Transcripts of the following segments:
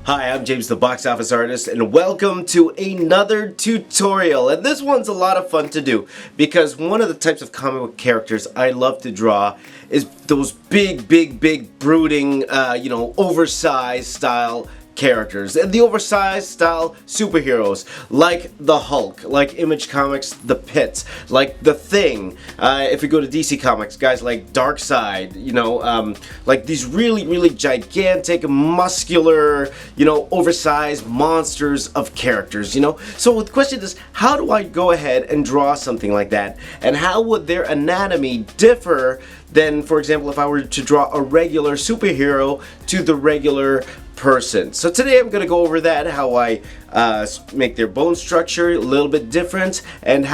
Hi, I'm James the Box Office Artist, and welcome to another tutorial. And this one's a lot of fun to do because one of the types of comic book characters I love to draw is those big brooding, oversized style characters, and the oversized style superheroes like the Hulk, like Image Comics the Pitt, like the Thing. If we go to DC Comics, guys like Darkseid, like these really gigantic, muscular, oversized monsters of characters, So the question is, how do I go ahead and draw something like that, and how would their anatomy differ than, for example, if I were to draw a regular superhero to the regular person? So today I'm going to go over that, how I make their bone structure a little bit different, and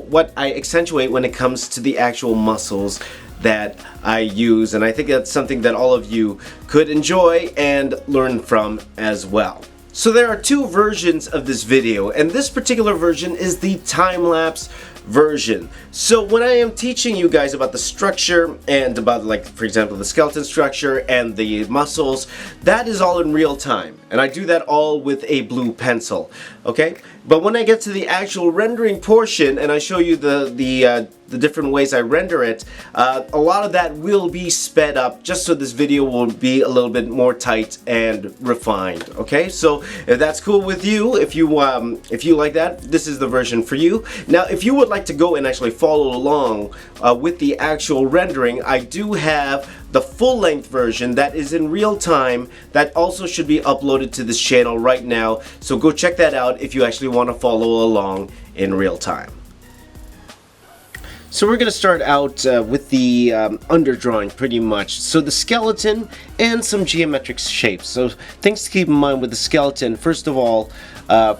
what I accentuate when it comes to the actual muscles that I use. And I think that's something that all of you could enjoy and learn from as well. So there are two versions of this video, and this particular version is the time-lapse version. So when I am teaching you guys about the structure and about, like, for example, the skeleton structure and the muscles, that is all in real time, and I do that all with a blue pencil, okay? But when I get to the actual rendering portion and I show you the different ways I render it, a lot of that will be sped up just so this video will be a little bit more tight and refined, okay? So if that's cool with you, if you like that, this is the version for you. Now, if you would like to go and actually follow along with the actual rendering, I do have the full-length version that is in real time that also should be uploaded to this channel right now. So go check that out if you actually want to follow along in real time. So we're going to start out with the underdrawing pretty much. So the skeleton and some geometric shapes. So things to keep in mind with the skeleton, first of all,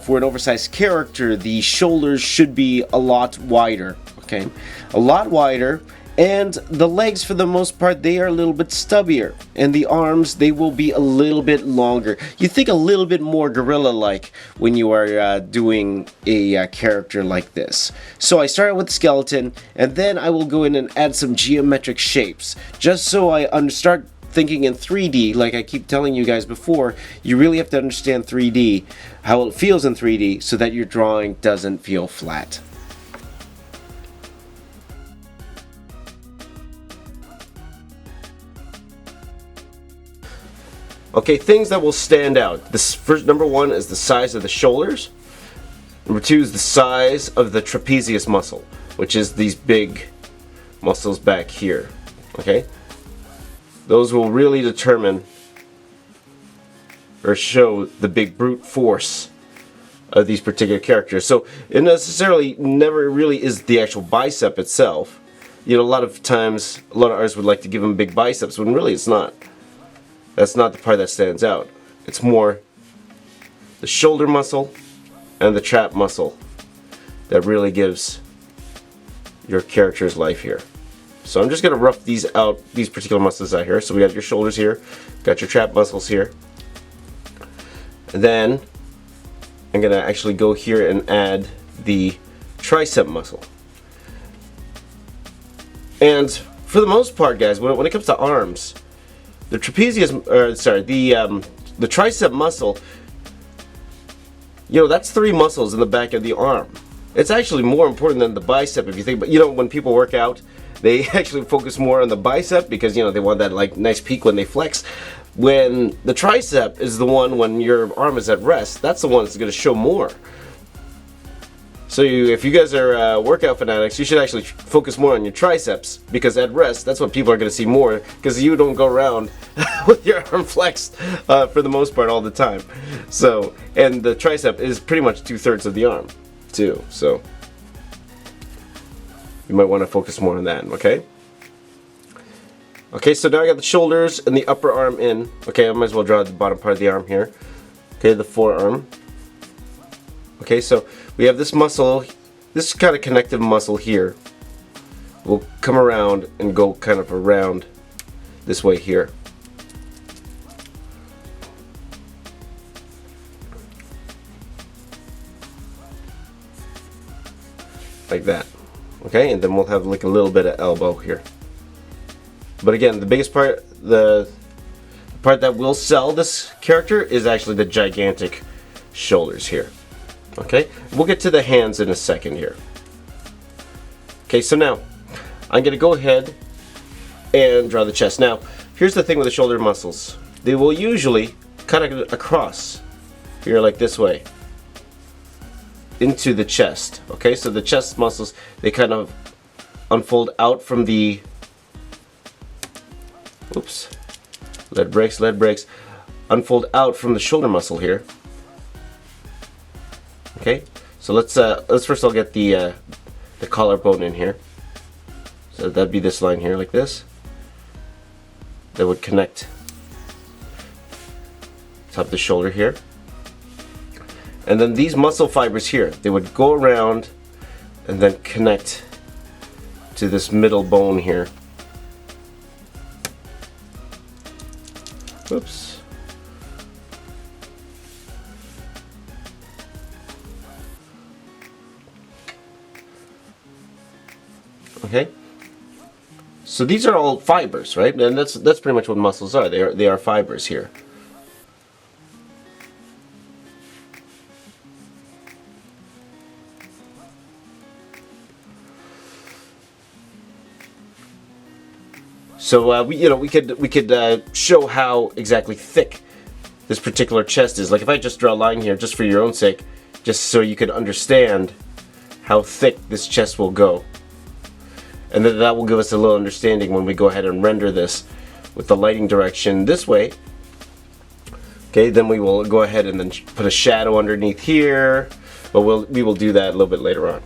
for an oversized character, the shoulders should be a lot wider, okay? A lot wider. And the legs, for the most part, they are a little bit stubbier. And the arms, they will be a little bit longer. You think a little bit more gorilla-like when you are doing a character like this. So I started with the skeleton, and then I will go in and add some geometric shapes. Just so I start thinking in 3D, like I keep telling you guys before, you really have to understand 3D, how it feels in 3D, so that your drawing doesn't feel flat. Okay, things that will stand out. This first, number one, is the size of the shoulders. Number two is the size of the trapezius muscle, which is these big muscles back here. Okay, those will really determine or show the big brute force of these particular characters. So it necessarily never really is the actual bicep itself. A lot of times, a lot of artists would like to give them big biceps when really it's not. That's not the part that stands out. It's more the shoulder muscle and the trap muscle that really gives your character's life here. So I'm just going to rough these out, these particular muscles out here. So we got your shoulders here, got your trap muscles here. And then I'm going to actually go here and add the tricep muscle. And for the most part, guys, when it comes to arms, the the tricep muscle, that's 3 muscles in the back of the arm. It's actually more important than the bicep if you think. But when people work out, they actually focus more on the bicep because they want that like nice peak when they flex. When the tricep is the one when your arm is at rest, that's the one that's going to show more. So if you guys are workout fanatics, you should actually focus more on your triceps, because at rest, that's what people are going to see more, because you don't go around with your arm flexed for the most part all the time. So, and the tricep is pretty much 2/3 of the arm too, so you might want to focus more on that, okay? Okay, so now I got the shoulders and the upper arm in. Okay, I might as well draw the bottom part of the arm here. Okay, the forearm. Okay, so we have this muscle, this kind of connective muscle here will come around and go kind of around this way here. Like that. Okay, and then we'll have like a little bit of elbow here. But again, the biggest part, the part that will sell this character is actually the gigantic shoulders here. Okay, we'll get to the hands in a second here. Okay, so now I'm going to go ahead and draw the chest. Now, here's the thing with the shoulder muscles. They will usually cut across here like this way into the chest. Okay, so the chest muscles, they kind of unfold out from the, oops, lead breaks, unfold out from the shoulder muscle here. Okay, so let's first all get the collarbone in here. So that'd be this line here, like this. That would connect top of the shoulder here. And then these muscle fibers here, they would go around and then connect to this middle bone here. Oops. Okay. So these are all fibers, right? And that's pretty much what muscles are. They are fibers here. So we could show how exactly thick this particular chest is. Like if I just draw a line here, just for your own sake, just so you could understand how thick this chest will go. And then that will give us a little understanding when we go ahead and render this with the lighting direction this way. Okay, then we will go ahead and then put a shadow underneath here, but we will do that a little bit later on.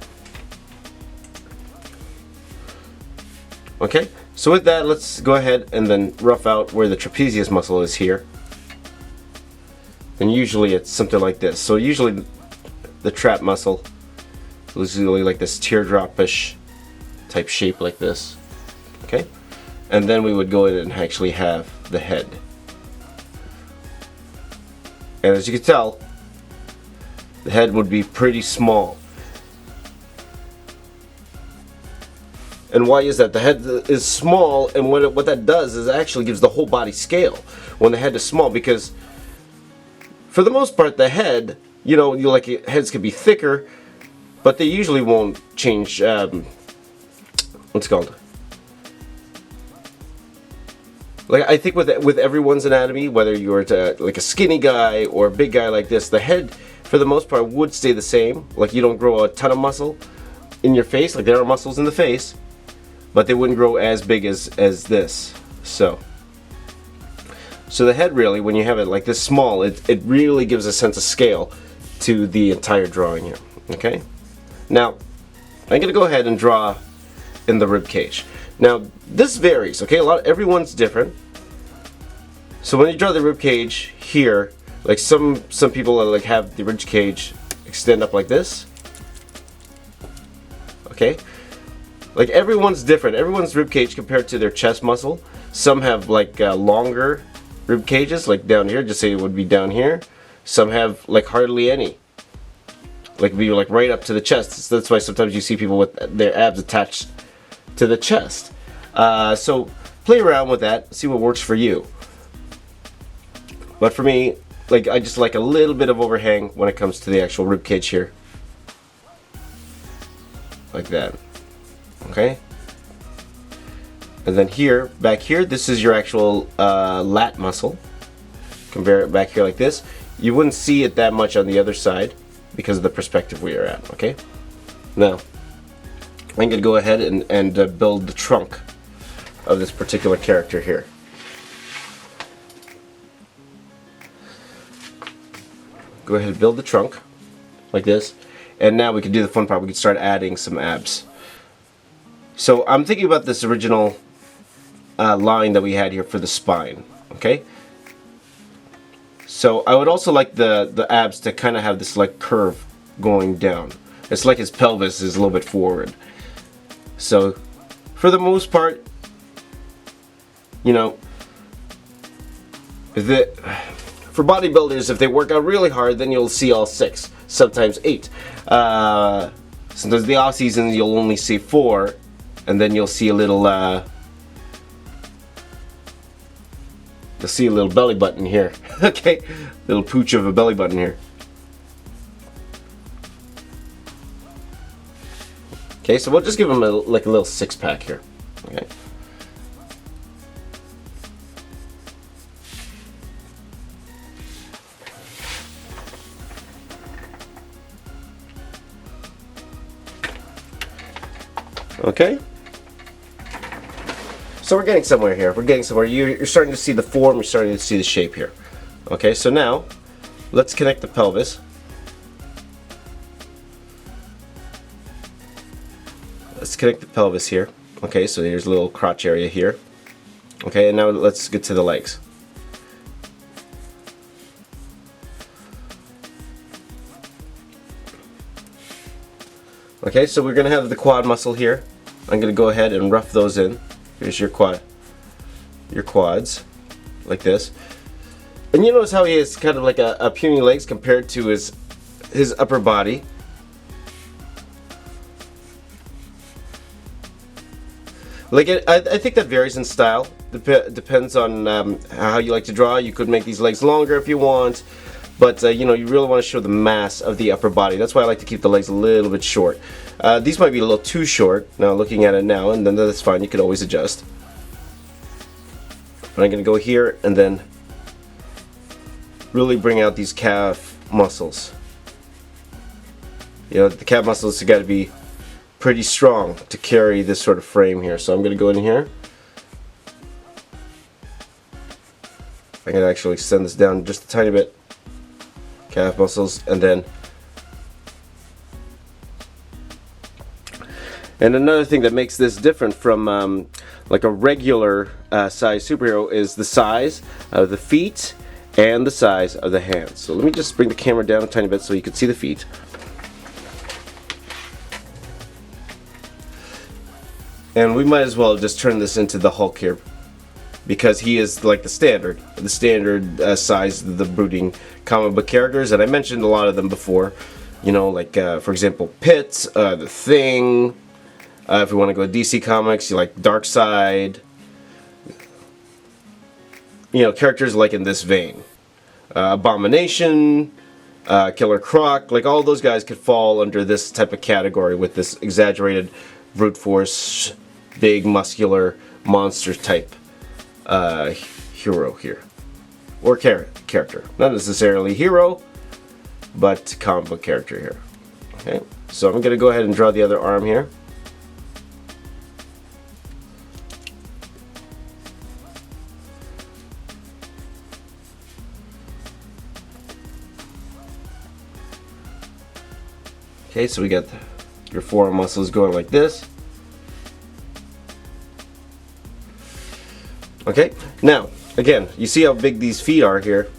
Okay, so with that, let's go ahead and then rough out where the trapezius muscle is here. And usually it's something like this. So usually the trap muscle is usually like this teardrop-ish type shape like this. Okay, and then we would go in and actually have the head. And as you can tell, the head would be pretty small. And why is that? The head is small, and what that does is it actually gives the whole body scale when the head is small, because for the most part the head, like heads can be thicker, but they usually won't change what's it called? Like I think with everyone's anatomy, whether you're like a skinny guy or a big guy like this, the head for the most part would stay the same. Like you don't grow a ton of muscle in your face. Like there are muscles in the face, but they wouldn't grow as big as this. So the head really, when you have it like this small, it really gives a sense of scale to the entire drawing here. Okay, now I'm gonna go ahead and draw in the rib cage. Now this varies, okay? Everyone's different. So when you draw the rib cage here, like some people like have the rib cage extend up like this. Okay, like everyone's different. Everyone's rib cage compared to their chest muscle. Some have like longer rib cages, like down here. Just say it would be down here. Some have like hardly any. Like be like right up to the chest. So that's why sometimes you see people with their abs attached to the chest. So play around with that, see what works for you. But for me, like I just like a little bit of overhang when it comes to the actual rib cage here, like that. Okay. And then here, back here, this is your actual lat muscle. Compare it back here like this. You wouldn't see it that much on the other side because of the perspective we are at. Okay. Now I'm going to go ahead and build the trunk of this particular character here. Go ahead and build the trunk like this, and now we can do the fun part. We can start adding some abs. So I'm thinking about this original line that we had here for the spine. Okay. So I would also like the abs to kind of have this like curve going down. It's like his pelvis is a little bit forward. So for the most part, for bodybuilders, if they work out really hard, then you'll see all 6, sometimes 8. Sometimes the off season you'll only see 4, and then you'll see a little You'll see a little belly button here. Okay, little pooch of a belly button here. Okay, so we'll just give him like a little six-pack here. Okay. Okay. So we're getting somewhere here. We're getting somewhere. You're starting to see the form. You're starting to see the shape here. Okay, so now let's connect the pelvis. Let's connect the pelvis here. Okay, so here's a little crotch area here. Okay, and now let's get to the legs. Okay, so we're going to have the quad muscle here. I'm going to go ahead and rough those in. Here's your quads, like this. And you notice how he has kind of like a puny legs compared to his upper body. Like I think that varies in style. Depends on how you like to draw. You could make these legs longer if you want, but you know, you really want to show the mass of the upper body. That's why I like to keep the legs a little bit short. These might be a little too short now, looking at it now, and then that's fine. You can always adjust. But I'm going to go here and then really bring out these calf muscles. You know, the calf muscles have got to be pretty strong to carry this sort of frame here. So I'm going to go in here. I'm going to actually extend this down just a tiny bit. Calf muscles, and then another thing that makes this different from like a regular size superhero is the size of the feet and the size of the hands. So let me just bring the camera down a tiny bit so you can see the feet. And we might as well just turn this into the Hulk here, because he is like the standard size of the brooding comic book characters, and I mentioned a lot of them before. You know, like for example, Pitt, the Thing. If we want to go to DC Comics, you like Darkseid. You know, characters like in this vein. Abomination, Killer Croc, like all those guys could fall under this type of category with this exaggerated brute force, big muscular monster type hero here. Or character. Not necessarily hero, but comic book character here. Okay, so I'm going to go ahead and draw the other arm here. Okay, so we got your forearm muscles going like this. Okay, now, again, you see how big these feet are here.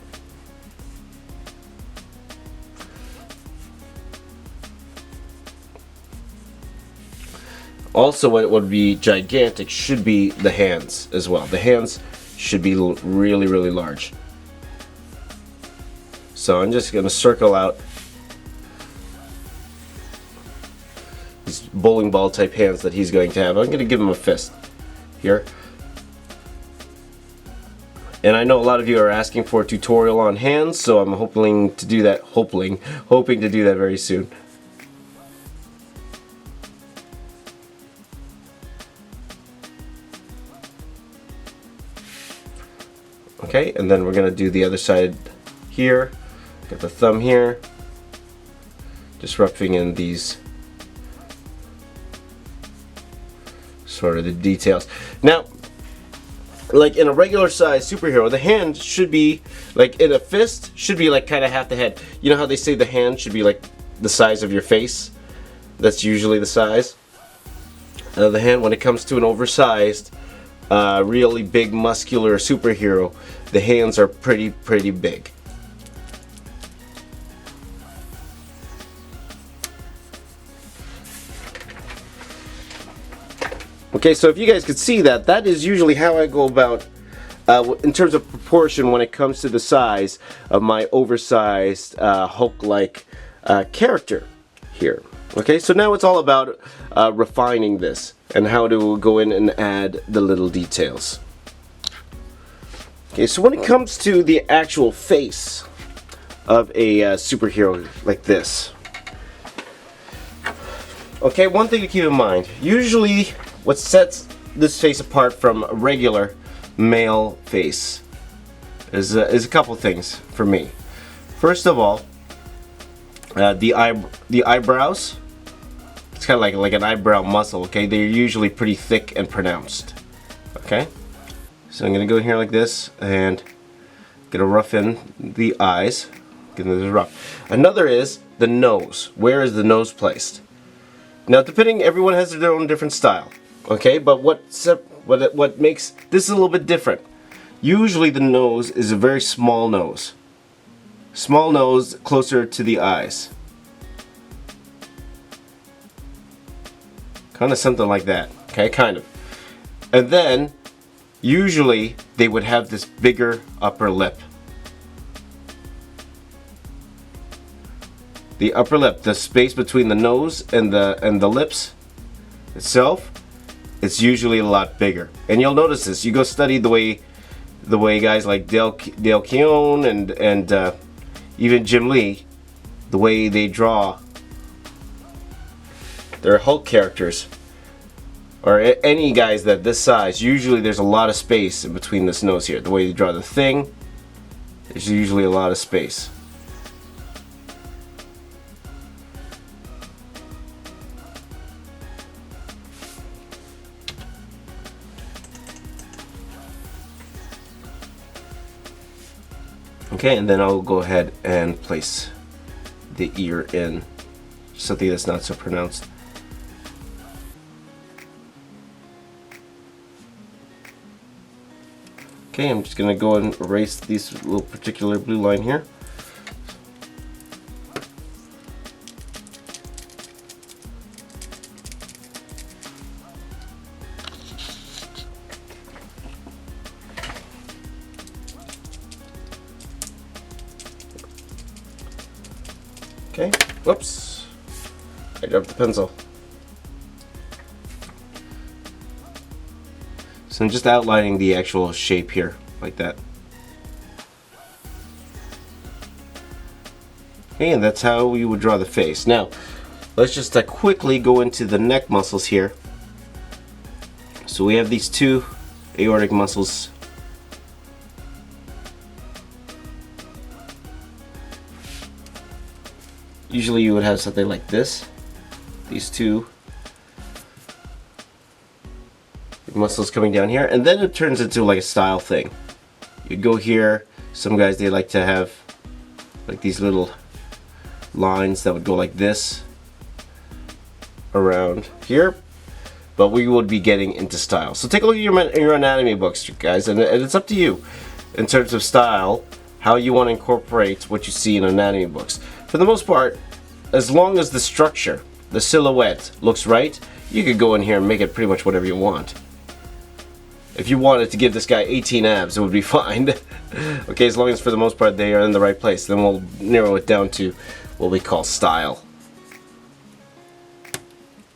Also, what would be gigantic should be the hands as well. The hands should be really, really large. So I'm just going to circle out these bowling ball type hands that he's going to have. I'm going to give him a fist here. And I know a lot of you are asking for a tutorial on hands, so I'm hoping to do that. Hoping to do that very soon. Okay, and then we're going to do the other side here. Got the thumb here. Just roughing in these sort of the details. Now, like in a regular size superhero, the hand should be, like in a fist, should be like kind of half the head. You know how they say the hand should be like the size of your face? That's usually the size. The hand, when it comes to an oversized, really big muscular superhero, the hands are pretty big. Okay, so if you guys could see that, that is usually how I go about in terms of proportion when it comes to the size of my oversized Hulk-like character here. Okay, so now it's all about refining this and how to go in and add the little details. Okay, so when it comes to the actual face of a superhero like this, okay, one thing to keep in mind, usually what sets this face apart from a regular male face is a couple things for me. First of all, the eyebrows. It's kind of like an eyebrow muscle. Okay, they're usually pretty thick and pronounced. Okay, so I'm gonna go here like this and gonna rough in the eyes. Get this rough. Another is the nose. Where is the nose placed? Now, depending, everyone has their own different style. Okay, but what makes this a little bit different? Usually, the nose is a very small nose. Small nose closer to the eyes. Kind of something like that. Okay, kind of. And then, usually, they would have this bigger upper lip. The upper lip, the space between the nose and the lips itself, it's usually a lot bigger. And you'll notice this. You go study the way guys like Dale Keown and even Jim Lee, the way they draw their Hulk characters, or any guys that this size, usually there's a lot of space in between this nose here. The way they draw the Thing, there's usually a lot of space. Okay, and then I'll go ahead and place the ear in, something that's not so pronounced. Okay, I'm just going to go and erase this little particular blue line here. Okay, whoops, I dropped the pencil. So I'm just outlining the actual shape here, like that. Okay, and that's how we would draw the face. Now, let's just quickly go into the neck muscles here. So we have these two aortic muscles. Usually you would have something like this. These two muscles coming down here, and then it turns into like a style thing. You go here, some guys, they like to have like these little lines that would go like this around here, but we would be getting into style. So take a look at your anatomy books, guys, and it's up to you in terms of style, how you want to incorporate what you see in anatomy books. For the most part, as long as the structure, the silhouette looks right, you could go in here and make it pretty much whatever you want. If you wanted to give this guy 18 abs, it would be fine. Okay, as long as for the most part they are in the right place, then we'll narrow it down to what we call style.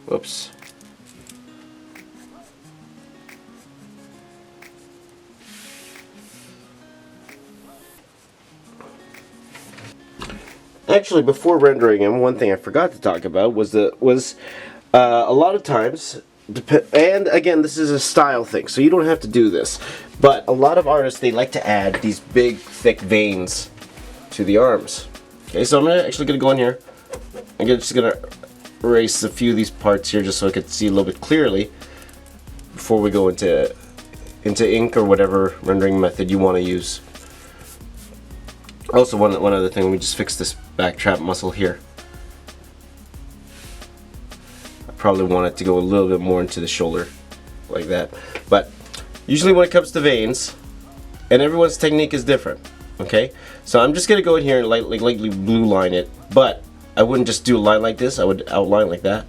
Whoops. Actually, before rendering him, one thing I forgot to talk about was a lot of times, and again, this is a style thing, so you don't have to do this, but a lot of artists, they like to add these big, thick veins to the arms. Okay, so I'm actually going to go in here. I'm just going to erase a few of these parts here just so I can see a little bit clearly before we go into ink or whatever rendering method you want to use. Also, one other thing, let me just fix this back trap muscle here. I probably want it to go a little bit more into the shoulder, like that. But usually when it comes to veins, and everyone's technique is different, okay? So I'm just gonna go in here and lightly blue line it, but I wouldn't just do a line like this, I would outline like that.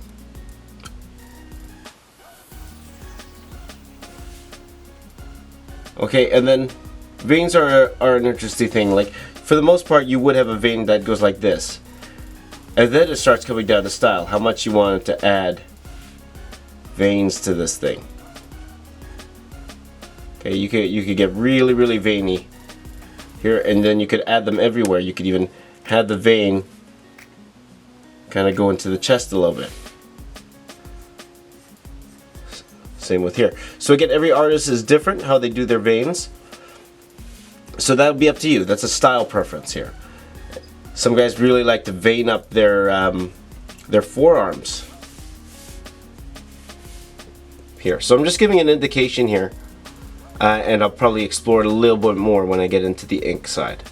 Okay, and then veins are an interesting thing. Like, for the most part, you would have a vein that goes like this. And then it starts coming down to style. How much you want to add veins to this thing. Okay, you could get really, really veiny here, and then you could add them everywhere. You could even have the vein kind of go into the chest a little bit. Same with here. So again, every artist is different how they do their veins. So that would be up to you. That's a style preference here. Some guys really like to vein up their forearms here. So I'm just giving an indication here, and I'll probably explore it a little bit more when I get into the ink side.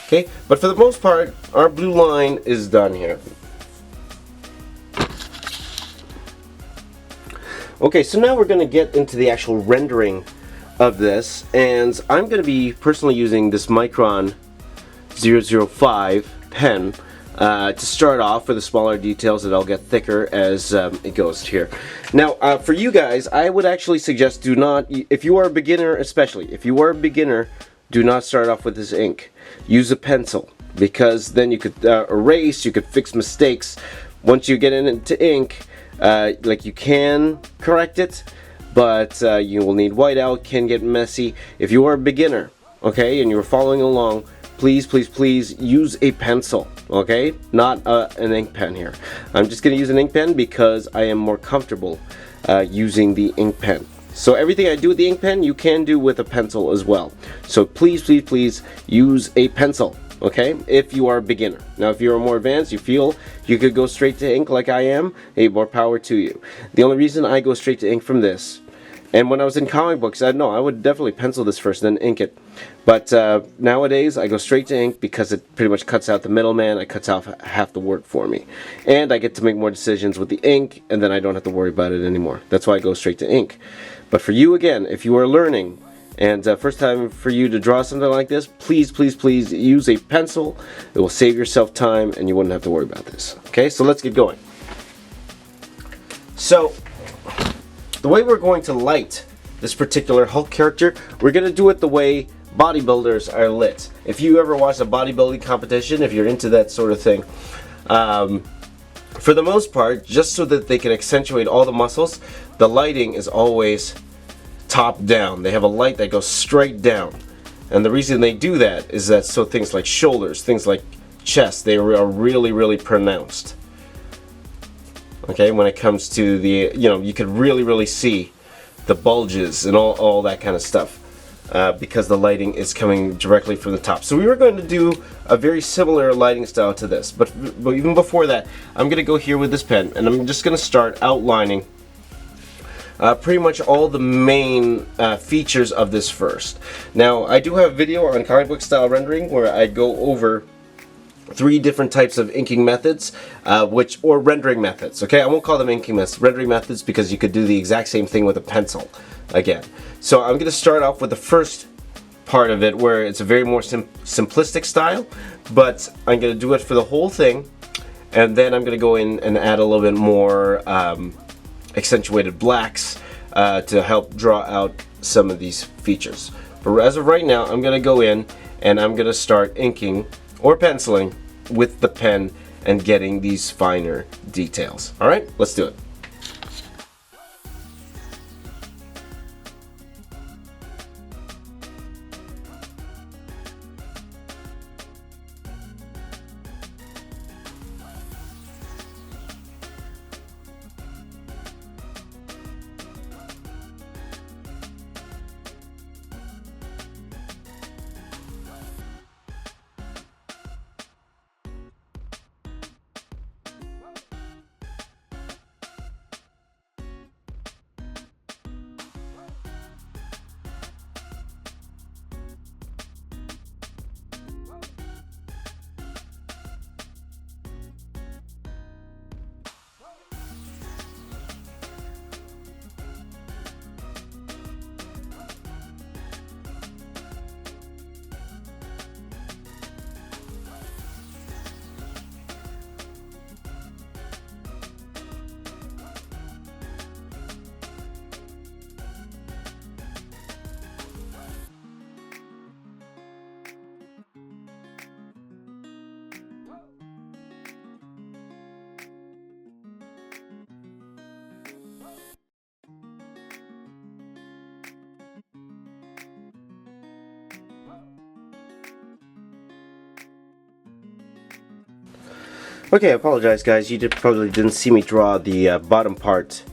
Okay, but for the most part, our blue line is done here. Okay, so now we're going to get into the actual rendering of this, and I'm going to be personally using this Micron 005 pen to start off with the smaller details that I'll get thicker as it goes here. Now, for you guys, I would actually suggest do not, if you are a beginner especially, if you are a beginner, do not start off with this ink. Use a pencil, because then you could erase, you could fix mistakes. Once you get into ink, like you can correct it, but you will need whiteout, can get messy. If you are a beginner, okay, and you're following along, please, please, please use a pencil, okay? Not an ink pen here. I'm just going to use an ink pen because I am more comfortable using the ink pen. So everything I do with the ink pen, you can do with a pencil as well. So please, please, please use a pencil, okay, if you are a beginner. Now, if you are more advanced, you feel you could go straight to ink like I am, hey, more power to you. The only reason I go straight to ink from this, and when I was in comic books, I would definitely pencil this first, then ink it. But nowadays, I go straight to ink because it pretty much cuts out the middleman. It cuts out half the work for me. And I get to make more decisions with the ink, and then I don't have to worry about it anymore. That's why I go straight to ink. But for you, again, if you are learning, and first time for you to draw something like this, please, please, please use a pencil. It will save yourself time, and you wouldn't have to worry about this. Okay, so let's get going. So, the way we're going to light this particular Hulk character, we're going to do it the way bodybuilders are lit. If you ever watch a bodybuilding competition, if you're into that sort of thing, for the most part, just so that they can accentuate all the muscles, the lighting is always top down. They have a light that goes straight down. And the reason they do that is that so things like shoulders, things like chest, they are really, really pronounced. Okay, when it comes to the, you can really, really see the bulges and all that kind of stuff. Because the lighting is coming directly from the top. So we were going to do a very similar lighting style to this, but even before that, I'm going to go here with this pen, and I'm just going to start outlining pretty much all the main features of this first. Now, I do have a video on comic book style rendering where I go over 3 different types of inking methods, or rendering methods. Okay, I won't call them inking methods, rendering methods, because you could do the exact same thing with a pencil again. So I'm going to start off with the first part of it, where it's a very more simplistic style, but I'm going to do it for the whole thing, and then I'm going to go in and add a little bit more accentuated blacks to help draw out some of these features. But as of right now, I'm going to go in and I'm going to start inking or penciling with the pen and getting these finer details. Alright, let's do it. Okay, I apologize, guys. You probably didn't see me draw the bottom part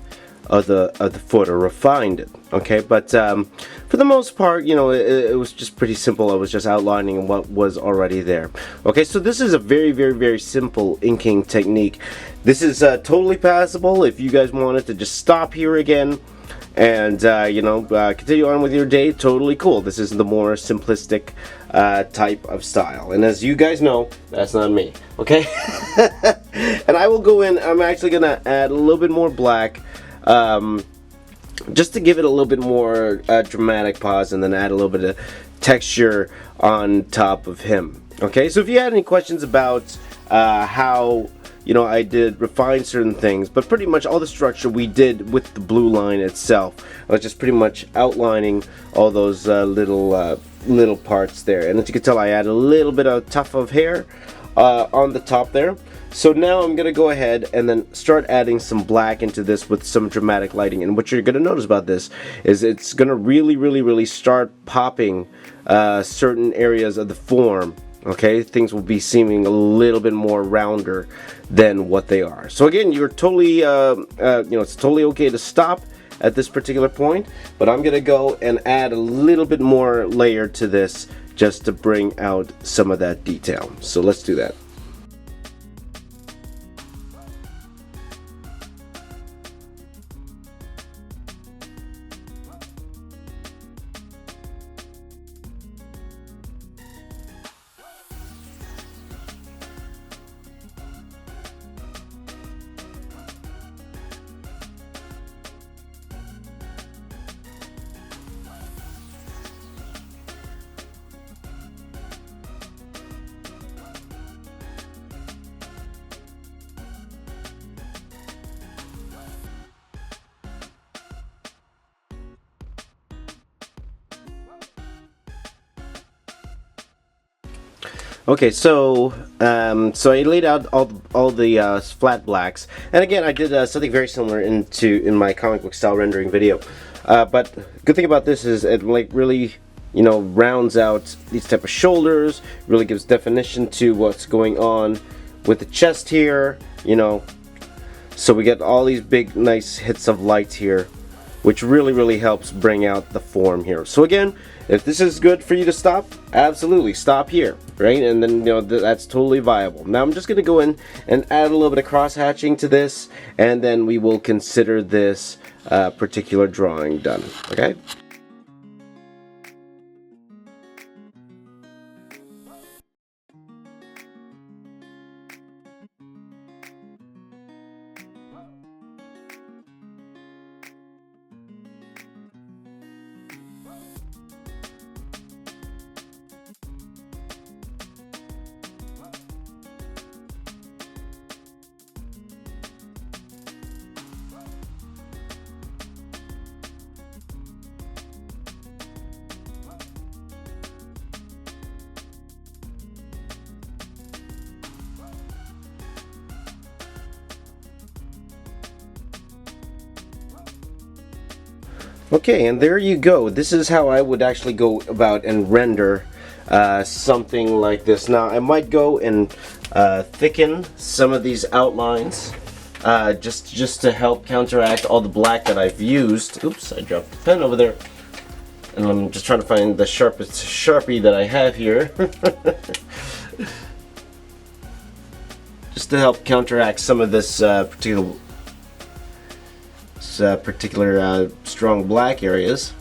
of the foot, or refined it. Okay, but for the most part, you know, it was just pretty simple. I was just outlining what was already there. Okay, so this is a very simple inking technique. This is totally passable. If you guys wanted to just stop here again and you know, continue on with your day, totally cool. This is the more simplistic type of style, and as you guys know, that's not me. Okay. And I will go in, I'm actually gonna add a little bit more black, just to give it a little bit more dramatic pause, and then add a little bit of texture on top of him. Okay, so if you had any questions about how, you know, I did refine certain things, but pretty much all the structure we did with the blue line itself. I was just pretty much outlining all those little parts there, and as you can tell, I add a little bit of tuft of hair on the top there. So now I'm gonna go ahead and then start adding some black into this with some dramatic lighting. And what you're gonna notice about this is it's gonna really start popping certain areas of the form. Okay, things will be seeming a little bit more rounder than what they are. So again, you're totally, you know, it's totally okay to stop at this particular point, but I'm gonna go and add a little bit more layer to this just to bring out some of that detail. So let's do that. Okay, so so I laid out all the flat blacks, and again I did something very similar in my comic book style rendering video. But good thing about this is it like really, you know, rounds out these type of shoulders, really gives definition to what's going on with the chest here, you know. So we get all these big nice hits of light here, which really helps bring out the form here. So again, if this is good for you to stop, absolutely stop here, right? And then, you know, that's totally viable. Now I'm just going to go in and add a little bit of cross hatching to this, and then we will consider this particular drawing done. Okay. Okay, and there you go. This is how I would actually go about and render something like this. Now I might go and thicken some of these outlines just to help counteract all the black that I've used. Oops, I dropped the pen over there, and I'm just trying to find the sharpest Sharpie that I have here. Just to help counteract some of this particular strong black areas.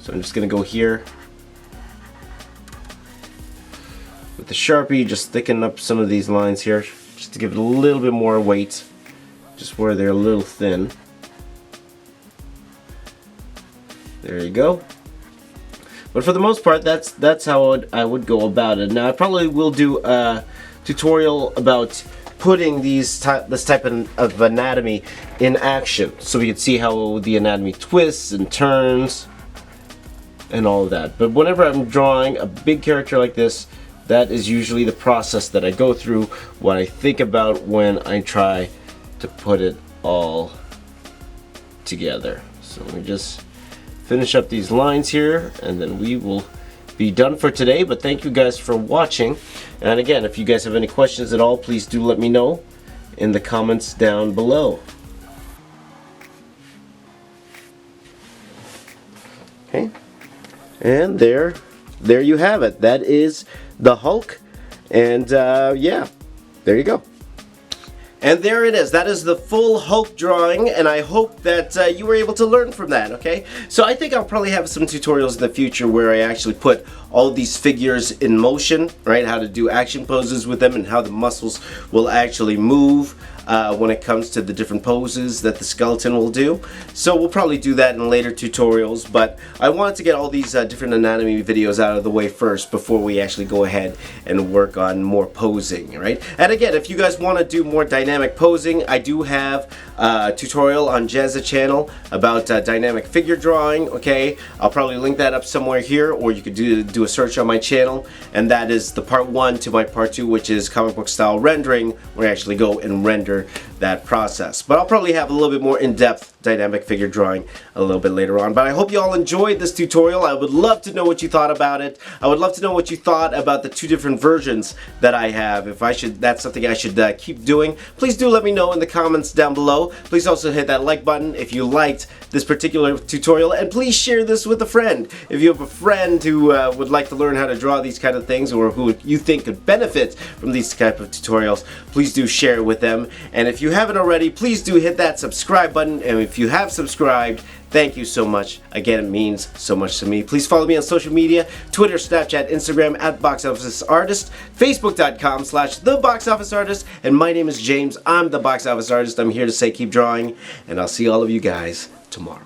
So I'm just gonna go here with the Sharpie, just thicken up some of these lines here, just to give it a little bit more weight, just where they're a little thin. There you go. But for the most part, that's how I would go about it. Now I probably will do a tutorial about putting this type of anatomy in action, so we can see how the anatomy twists and turns and all of that. But whenever I'm drawing a big character like this, that is usually the process that I go through, what I think about when I try to put it all together. So let me just finish up these lines here, and then we will be done for today, but thank you guys for watching. And again, if you guys have any questions at all, please do let me know in the comments down below. Okay, and there you have it. That is the Hulk, and yeah, there you go. And there it is. That is the full Hulk drawing, and I hope that you were able to learn from that, okay? So I think I'll probably have some tutorials in the future where I actually put all these figures in motion, right? How to do action poses with them and how the muscles will actually move when it comes to the different poses that the skeleton will do. So we'll probably do that in later tutorials, but I wanted to get all these different anatomy videos out of the way first before we actually go ahead and work on more posing, right? And again, if you guys want to do more dynamic posing, I do have a tutorial on Jazza channel about dynamic figure drawing, okay? I'll probably link that up somewhere here, or you could do a search on my channel, and that is the part 1 to my part 2, which is comic book style rendering, where I actually go and render that process. But I'll probably have a little bit more in-depth dynamic figure drawing a little bit later on. But I hope you all enjoyed this tutorial. I would love to know what you thought about it. I would love to know what you thought about the 2 different versions that I have. If that's something I should keep doing, please do let me know in the comments down below. Please also hit that like button if you liked this particular tutorial, and please share this with a friend. If you have a friend who would like to learn how to draw these kind of things, or who you think could benefit from these type of tutorials, please do share it with them. And if you haven't already, please do hit that subscribe button, and if you have subscribed, thank you so much. Again, it means so much to me. Please follow me on social media, Twitter, Snapchat, Instagram at Box Office Artist, Facebook.com/TheBoxOfficeArtist, and my name is James. I'm the Box Office Artist. I'm here to say keep drawing, and I'll see all of you guys tomorrow.